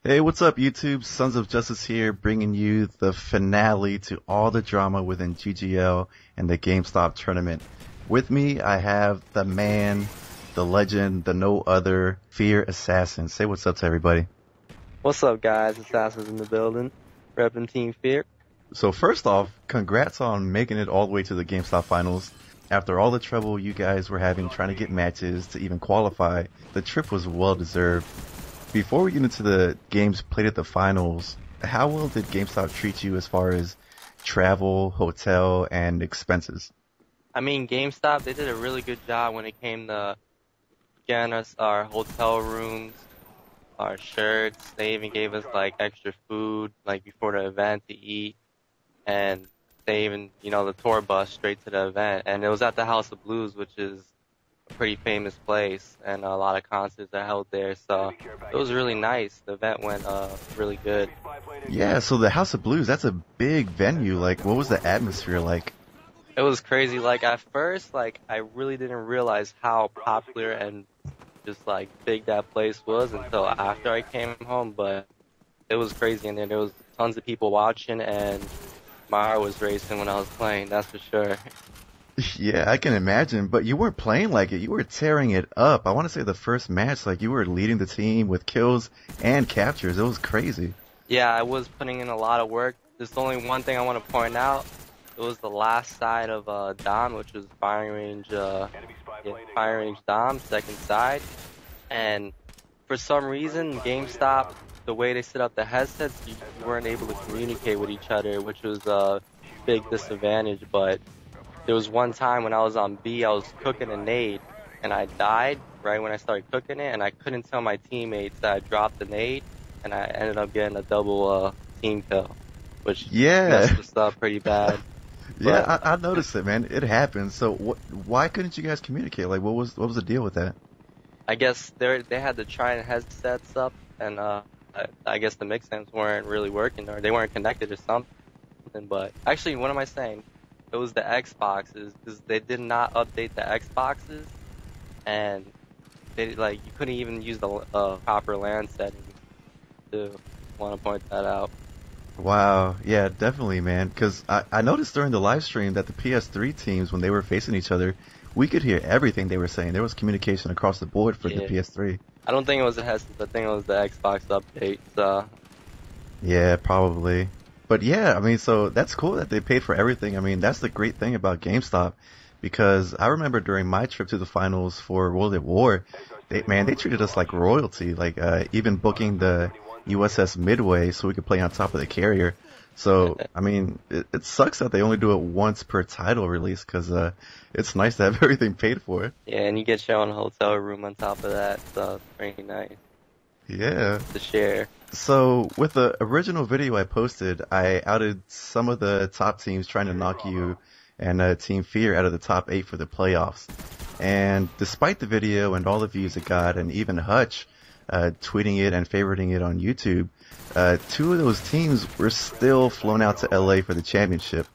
Hey, what's up, YouTube? Sons of Justice here, bringing you the finale to all the drama within GGL and the GameStop tournament. With me, I have the man, the legend, the no other, FeaR Assassin. Say what's up to everybody. What's up, guys? Assassins in the building, repping Team FeaR. So first off, congrats on making it all the way to the GameStop finals. After all the trouble you guys were having trying to get matches to even qualify, the trip was well deserved. Before we get into the games played at the finals, how well did GameStop treat you as far as travel, hotel, and expenses? I mean, GameStop, they did a really good job when it came to getting us our hotel rooms, our shirts. They even gave us like extra food, like before the event to eat. And they even, the tour bus straight to the event. And it was at the House of Blues, which is a pretty famous place, and a lot of concerts are held there. So it was really nice. The event went really good. Yeah, so the House of Blues, that's a big venue. Like, what was the atmosphere like? It was crazy. Like at first, like I really didn't realize how popular and just like big that place was until after I came home. But it was crazy, and there was tons of people watching, and my heart was racing when I was playing. That's for sure. Yeah, I can imagine, but you weren't playing like it. You were tearing it up. I want to say the first match, like you were leading the team with kills and captures. It was crazy. Yeah, I was putting in a lot of work. There's only one thing I want to point out. It was the last side of Dom, which was firing range Dom, second side. And for some reason, GameStop, the way they set up the headsets, you weren't able to communicate with each other, which was a big disadvantage. But there was one time when I was on B, I was cooking a nade, and I died right when I started cooking it, and I couldn't tell my teammates that I dropped the nade, and I ended up getting a double team kill, which Yeah, messed us up pretty bad. yeah, But I noticed it, man. It happens. So, why couldn't you guys communicate? Like, what was the deal with that? I guess they had to try and headsets up, and I guess the mix amps weren't really working, or they weren't connected or something. But actually, what am I saying? It was the Xboxes, because they did not update the Xboxes, and they like you couldn't even use the proper LAN settings. To want to point that out. Wow, yeah, definitely, man. Because I noticed during the live stream that the PS3 teams, when they were facing each other, we could hear everything they were saying. There was communication across the board for the Yeah, PS3. I don't think it was the headsets. I think it was the Xbox update. So Yeah, probably. But yeah, I mean, so that's cool that they paid for everything. I mean, that's the great thing about GameStop, because I remember during my trip to the finals for World at War, they treated us like royalty, like even booking the USS Midway so we could play on top of the carrier. So, I mean, it sucks that they only do it once per title release, because it's nice to have everything paid for. yeah, and you get your own hotel room on top of that. So it's pretty nice Yeah. to share. So with the original video I posted, I outed some of the top teams trying to knock you and Team FeaR out of the top 8 for the playoffs. And despite the video and all the views it got, and even Hutch tweeting it and favoriting it on YouTube, two of those teams were still flown out to LA for the championship.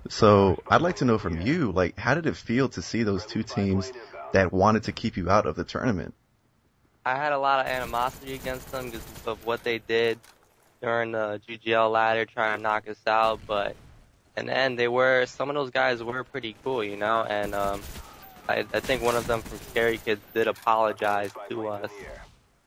So I'd like to know from you, like, how did it feel to see those two teams that wanted to keep you out of the tournament? I had a lot of animosity against them because of what they did during the GGL ladder, trying to knock us out. But in the end, some of those guys were pretty cool, And I think one of them from Scary Kids did apologize to us.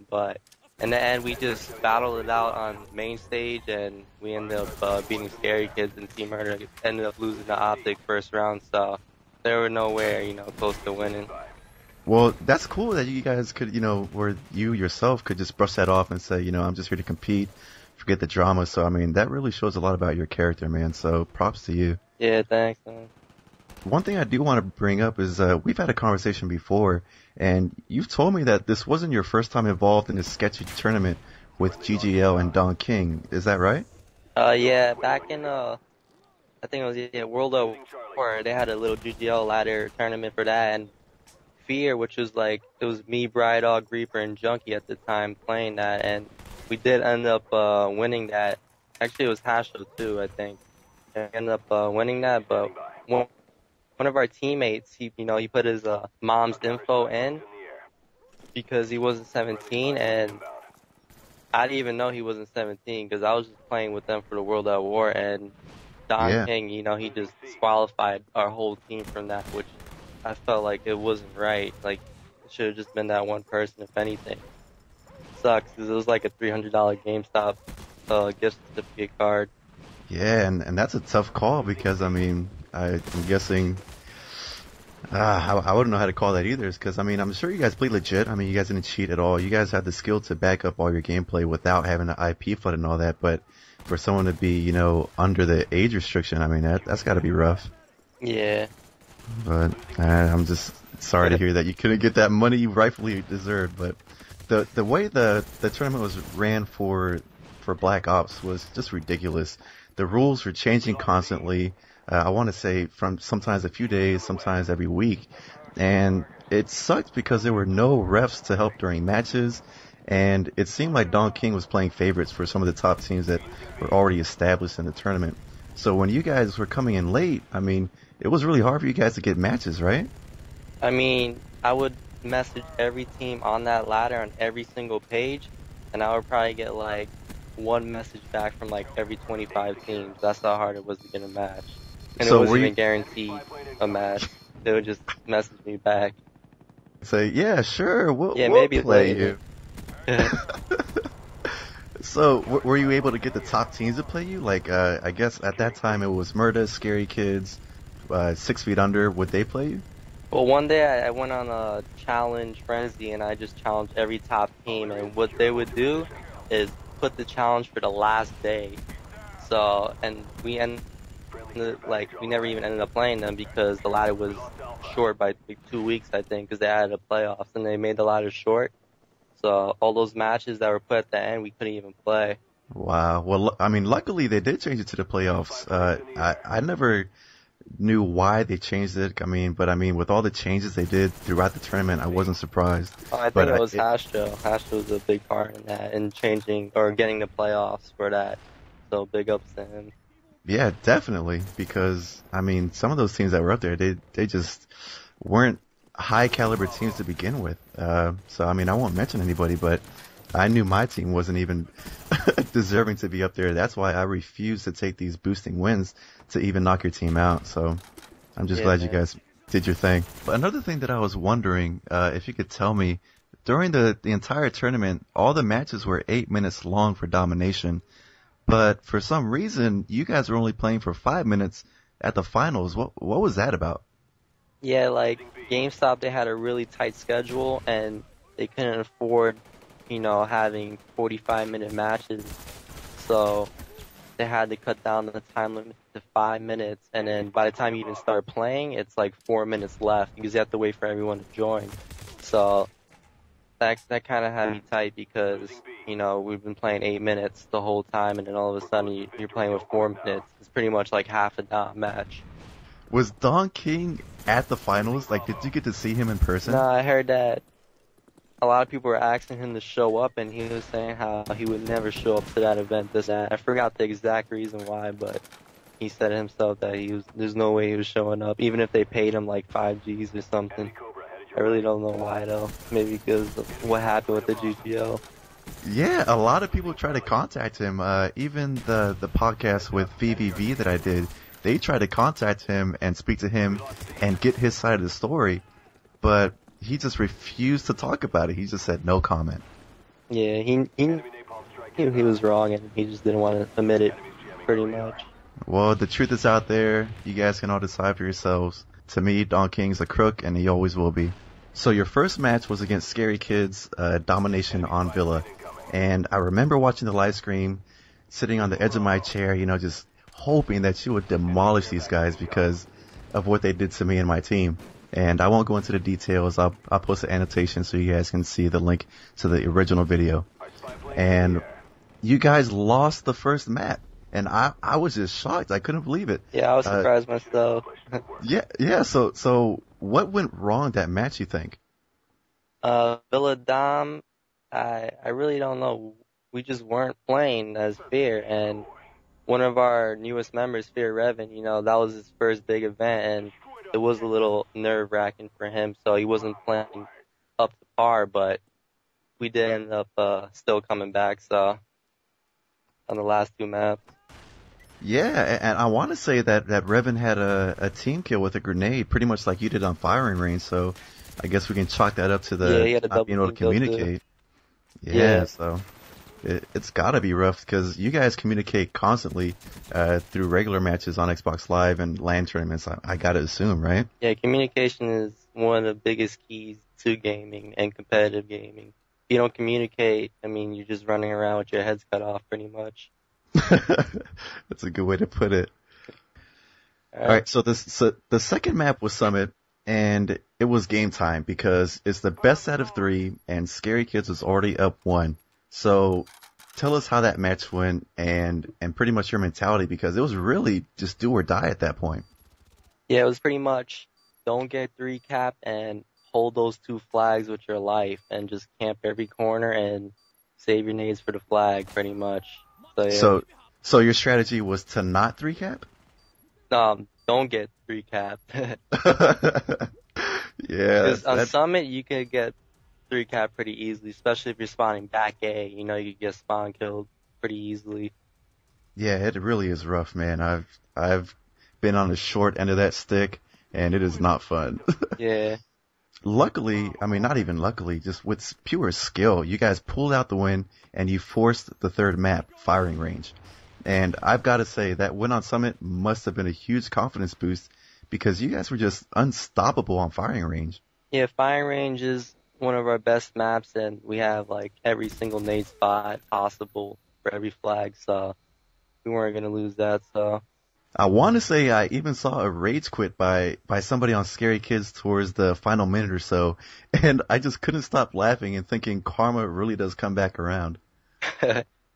But in the end, we just battled it out on main stage, and we ended up beating Scary Kids, and Team Murder ended up losing the Optic first round. So they were nowhere, close to winning. Well, that's cool that you guys could, where you yourself could just brush that off and say, I'm just here to compete, forget the drama. So, I mean, that really shows a lot about your character, man. So, props to you. Yeah, thanks, man. One thing I do want to bring up is we've had a conversation before, and you've told me that this wasn't your first time involved in a sketchy tournament with GGL and Don King. Is that right? Yeah, back in I think it was World of War. They had a little GGL ladder tournament for that, and FeaR, which was like it was me, Bride Dog, Reaper, and Junkie at the time playing that, and we did end up winning that. Actually, it was Hasho too, I think. We ended up winning that, but one of our teammates, he put his mom's info in because he wasn't 17, and I didn't even know he wasn't 17 because I was just playing with them for the World at War, and Don Yeah. King, he just disqualified our whole team from that, which I felt like it wasn't right. Like, it should have just been that one person, if anything. Sucks because it was like a $300 GameStop gift certificate card. Yeah, and that's a tough call because I mean, I'm guessing I wouldn't know how to call that either. Because I mean, I'm sure you guys play legit. I mean, you guys didn't cheat at all. You guys had the skill to back up all your gameplay without having the IP flood and all that. But for someone to be, under the age restriction, I mean, that's got to be rough. Yeah. But I'm just sorry to hear that you couldn't get that money you rightfully deserved. But the way the tournament was ran for Black Ops was just ridiculous. The rules were changing constantly. I want to say from sometimes a few days, sometimes every week, and it sucked because there were no refs to help during matches. And it seemed like Don King was playing favorites for some of the top teams that were already established in the tournament. So when you guys were coming in late, I mean, it was really hard for you guys to get matches, right? I mean, I would message every team on that ladder on every single page, and I would probably get like one message back from like every 25 teams. That's how hard it was to get a match. And it So were wasn't you even guaranteed a match. They would just message me back. say, yeah, sure, we'll Yeah, we'll maybe play later. you. So were you able to get the top teams to play you? Like, I guess at that time it was Murda, Scary Kids, 6 Feet Under. Would they play you? Well, one day I went on a challenge frenzy and I just challenged every top team. And what they would do is put the challenge for the last day. So, and we never even ended up playing them because the ladder was short by like 2 weeks, I think, because they added a playoffs and they made the ladder short. So all those matches that were put at the end, we couldn't even play. Wow. Well, I mean, luckily they did change it to the playoffs. I never knew why they changed it. I mean, with all the changes they did throughout the tournament, I wasn't surprised. I But think it was Hastro. Hastro was a big part in that, in changing or getting the playoffs for that. So big ups to him. yeah, definitely. Because I mean, some of those teams that were up there, they just weren't high caliber teams to begin with. So I mean, I won't mention anybody, but I knew my team wasn't even deserving to be up there. That's why I refused to take these boosting wins to even knock your team out. So I'm just Yeah, glad you man. guys did your thing. But another thing that I was wondering, if you could tell me, during the entire tournament, all the matches were 8 minutes long for domination. But for some reason, you guys were only playing for 5 minutes at the finals. What was that about? Yeah, like GameStop, they had a really tight schedule and they couldn't afford, having 45-minute matches. So they had to cut down the time limit to 5 minutes. And then by the time you even start playing, it's like 4 minutes left because you have to wait for everyone to join. So that kind of had me tight because, we've been playing 8 minutes the whole time and then all of a sudden you're playing with 4 minutes. It's pretty much like half a dom match. Was Don King at the finals? Like, did you get to see him in person? Nah, I heard that a lot of people were asking him to show up, and he was saying how he would never show up to that event. This that. I forgot the exact reason why, but he said himself that there's no way he was showing up, even if they paid him like 5 Gs or something. I really don't know why though. Maybe because of what happened with the GGO. Yeah, a lot of people try to contact him. Even the podcast with VVV that I did, they tried to contact him and speak to him and get his side of the story, but he just refused to talk about it. He just said no comment. Yeah, he knew he was wrong, and he just didn't want to admit it, pretty much. Well, the truth is out there. You guys can all decide for yourselves. To me, Don King's a crook, and he always will be. So your first match was against Scary Kids, domination on Villa. And I remember watching the live stream, sitting on the edge of my chair, just hoping that you would demolish these guys because of what they did to me and my team. And I won't go into the details. I'll post an annotation so you guys can see the link to the original video. And you guys lost the first map. And I was just shocked. I couldn't believe it. Yeah, I was surprised myself. Yeah. So what went wrong that match, you think? Villa Dom, I really don't know. We just weren't playing as FeaR, and one of our newest members, FeaR Revan, that was his first big event, and it was a little nerve-wracking for him, so he wasn't playing up to par, but we did end up still coming back. So on the last 2 maps. Yeah, and I want to say that Revan had a team kill with a grenade, pretty much like you did on firing range. So I guess we can chalk that up to Yeah, the he had a not double being able to team kill too. communicate. Yeah, Yeah. so it's got to be rough because you guys communicate constantly through regular matches on Xbox Live and LAN tournaments. I got to assume, right? Yeah, communication is one of the biggest keys to gaming and competitive gaming. If you don't communicate, I mean, you're just running around with your heads cut off pretty much. That's a good way to put it. All right, so the second map was Summit, and it was game time because it's the best out of 3, and Scary Kids was already up 1. So tell us how that match went and pretty much your mentality because it was really just do or die at that point. Yeah, it was pretty much don't get 3 cap and hold those 2 flags with your life and just camp every corner and save your nades for the flag pretty much. So yeah. So your strategy was to not 3 cap? Don't get 3 cap. Yeah. Because on Summit, you could get 3 cap pretty easily, especially if you're spawning back A. You know, you could get spawn killed pretty easily. Yeah, it really is rough, man. I've been on the short end of that stick, and it is not fun. Yeah. Luckily, I mean, not even luckily, just with pure skill, you guys pulled out the win, and you forced the third map, firing range. And I've got to say, that win on Summit must have been a huge confidence boost because you guys were just unstoppable on firing range. Yeah, firing range is one of our best maps, and we have like every single nade spot possible for every flag, so we weren't going to lose that, so. I want to say I even saw a rage quit by somebody on Scary Kids towards the final minute or so, and I just couldn't stop laughing and thinking karma really does come back around.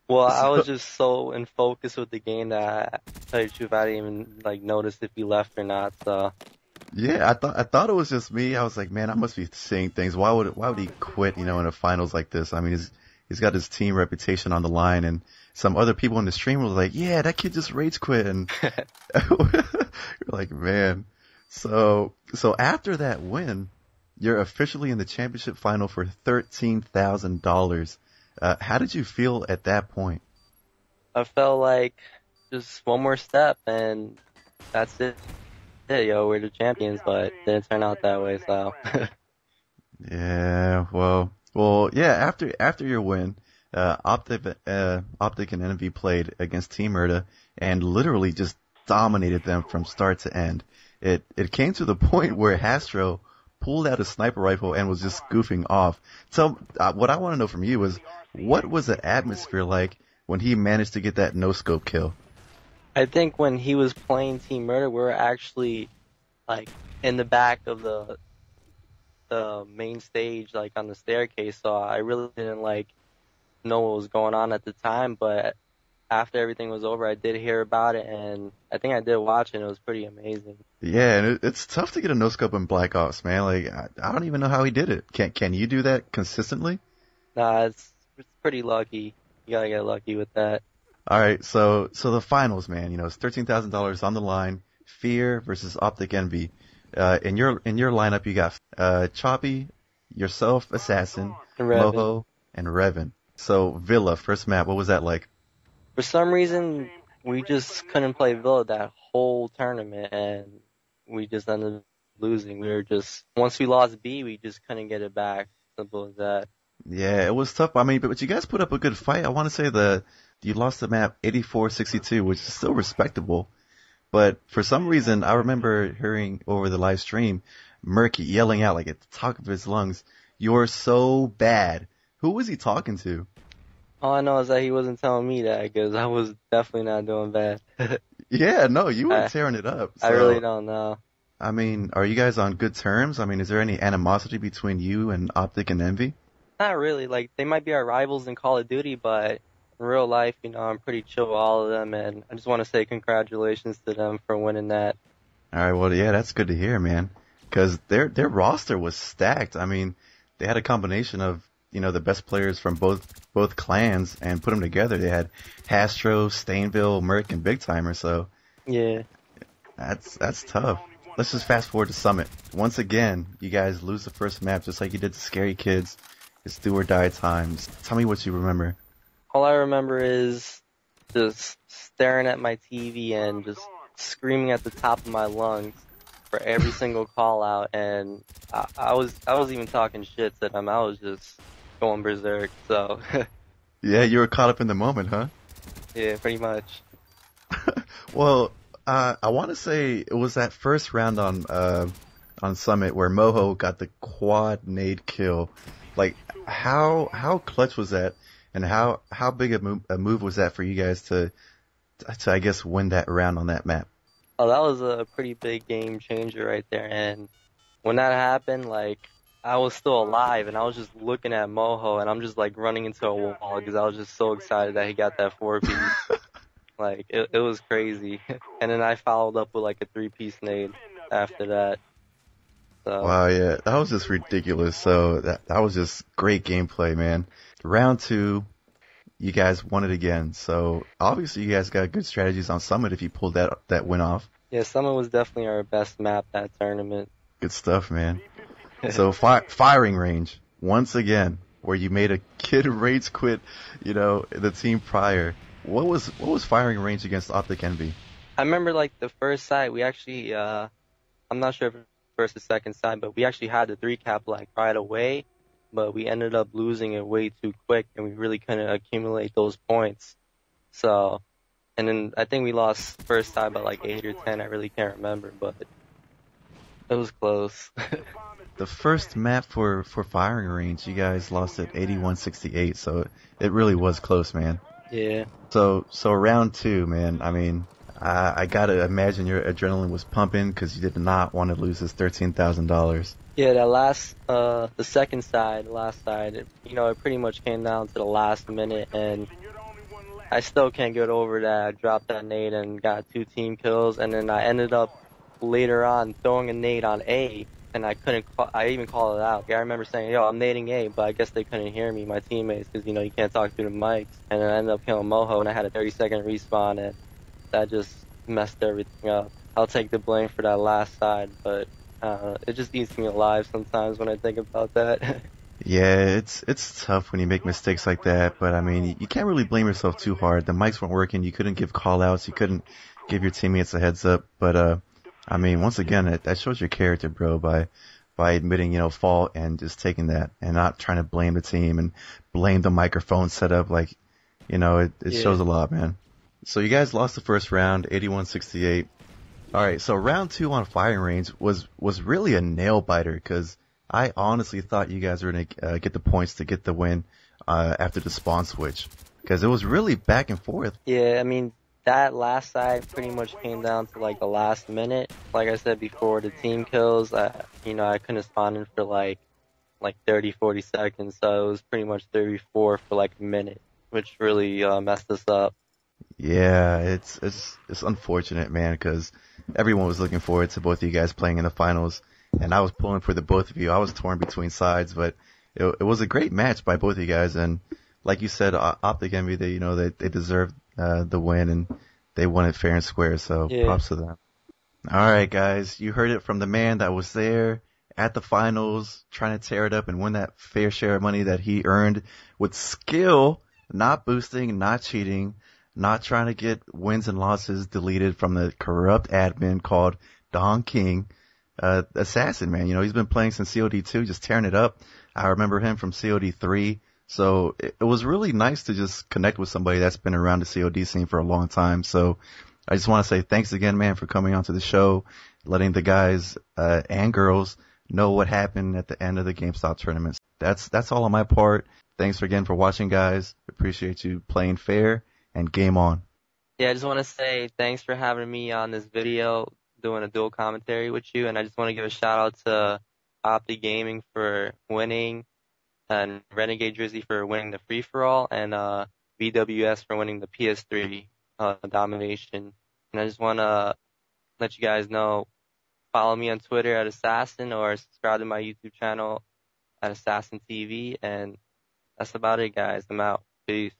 Well, I was just so in focus with the game that I tell you the truth, I didn't even like notice if he left or not, so. Yeah, I thought it was just me. I was like, man, I must be seeing things. Why would he quit, in a finals like this? I mean, he's got his team reputation on the line, and some other people in the stream were like, yeah, that kid just rage quit, and you're like, man. So after that win, you're officially in the championship final for $13,000. How did you feel at that point? I felt like just one more step and that's it. Yeah, we're the champions, but it didn't turn out that way, so. Yeah, well, yeah, after your win, Optic and Envy played against Team Murda and literally just dominated them from start to end. It came to the point where Hastro pulled out a sniper rifle and was just goofing off. So what I want to know from you is, what was the atmosphere like when he managed to get that no-scope kill? I think when he was playing Team Murder, we were actually like in the back of the main stage, like on the staircase. So I really didn't know what was going on at the time. But after everything was over, I did hear about it, and I think I did watch it. And it was pretty amazing. Yeah, and it's tough to get a no scope in Black Ops, man. Like I don't even know how he did it. Can you do that consistently? Nah, it's pretty lucky. You gotta get lucky with that. All right, so the finals, man. It's $13,000 on the line. FeaR versus Optic Envy. In your lineup, you got Choppy, yourself, Assassin, Moho, and Revan. So Villa, first map. What was that like? For some reason, we just couldn't play Villa that whole tournament, and we just ended up losing. We were just once we lost B, we just couldn't get it back. Simple as that. Yeah, it was tough. I mean, but you guys put up a good fight. I want to say you lost the map 84-62, which is still respectable. But for some reason, I remember hearing over the live stream, Murky yelling out like at the top of his lungs, "You're so bad." Who was he talking to? All I know is that he wasn't telling me that, because I was definitely not doing bad. Yeah, no, you were tearing it up. So, I really don't know. I mean, are you guys on good terms? I mean, is there any animosity between you and Optic and Envy? Not really. They might be our rivals in Call of Duty, but in real life, I'm pretty chill with all of them, and I just want to say congratulations to them for winning that. All right, well, yeah, that's good to hear, man, because their roster was stacked. I mean, they had a combination of the best players from both clans and put them together. They had Hastro, Stainville, Merc, and Big Timer. So yeah, that's tough. Let's just fast forward to Summit. Once again, you guys lose the first map just like you did to Scary Kids. It's do or die times. Tell me what you remember. All I remember is just staring at my TV and just screaming at the top of my lungs for every single call out, and I was even talking shit to them. I was just going berserk. So Yeah, you were caught up in the moment, huh? yeah, pretty much. Well, I want to say it was that first round on Summit where Moho got the quad nade kill. Like, how clutch was that, and how big a move was that for you guys to I guess win that round on that map? Oh, that was a pretty big game changer right there. And when that happened, like, I was still alive, and I was just looking at Moho, and I'm just like running into a wall because I was just so excited that he got that 4-piece. Like, it was crazy. And then I followed up with like a 3-piece nade after that. So Wow, yeah, that was just ridiculous. So that was just great gameplay, man. Round two, you guys won it again. So obviously you guys got good strategies on Summit if you pulled that win off. yeah, Summit was definitely our best map that tournament. Good stuff, man. So firing range once again, where you made a kid rage quit, the team prior. What was firing range against Optic Envy? I remember like the first side, we actually, I'm not sure if it was first or second side, but we actually had the 3-cap like right away, but we ended up losing it way too quick, and we really couldn't accumulate those points. So, and then I think we lost first side by like 8 or 10. I really can't remember, but it was close. The first map for firing range, you guys lost at 81-68, so it really was close, man. Yeah. So round two, man. I mean, I gotta imagine your adrenaline was pumping because you did not want to lose this $13,000. Yeah, that last, the second side, last side, it pretty much came down to the last minute, and I still can't get over that. I dropped that nade and got 2 team kills, and then I ended up later on throwing a nade on A, and I couldn't. I even called it out. I remember saying, "Yo, I'm nading A," but I guess they couldn't hear me, my teammates, because you can't talk through the mics. And then I ended up killing Moho, and I had a 30-second respawn, and that just messed everything up. I'll take the blame for that last side, but it just eats me alive sometimes when I think about that. Yeah, it's tough when you make mistakes like that, but I mean, you can't really blame yourself too hard. The mics weren't working, you couldn't give call outs, you couldn't give your teammates a heads up, but I mean, once again, that shows your character, bro, by admitting, fault and just taking that and not trying to blame the team and blame the microphone setup. Like, it Yeah. shows a lot, man. So you guys lost the first round, 81-68. All right, so round two on firing range was really a nail biter because I honestly thought you guys were gonna get the points to get the win after the spawn switch because it was really back and forth. Yeah, I mean, that last side pretty much came down to like the last minute. Like I said before, the team kills, I couldn't spawn in for like 30, 40 seconds, so it was pretty much 34 for like a minute, which really messed us up. Yeah, it's unfortunate, man, because everyone was looking forward to both of you guys playing in the finals, and I was pulling for the both of you. I was torn between sides, but it was a great match by both of you guys, and like you said, Optic Envy, they deserved the win, and they won it fair and square. So Yeah. props to them. All right, guys, you heard it from the man that was there at the finals, trying to tear it up and win that fair share of money that he earned with skill, not boosting, not cheating, not trying to get wins and losses deleted from the corrupt admin called Don King. Assassin, man, he's been playing since COD2, just tearing it up. I remember him from COD3. So it was really nice to just connect with somebody that's been around the COD scene for a long time. So I just want to say thanks again, man, for coming onto the show, letting the guys and girls know what happened at the end of the GameStop tournament. That's all on my part. Thanks again for watching, guys. Appreciate you playing fair and game on. Yeah, I just want to say thanks for having me on this video, doing a dual commentary with you, and I just want to give a shout out to Opti Gaming for winning, and Renegade Drizzy for winning the free-for-all, and VWS for winning the PS3 domination. And I just want to let you guys know, follow me on Twitter at Assassin, or subscribe to my YouTube channel at Assassin TV, and that's about it, guys. I'm out. Peace.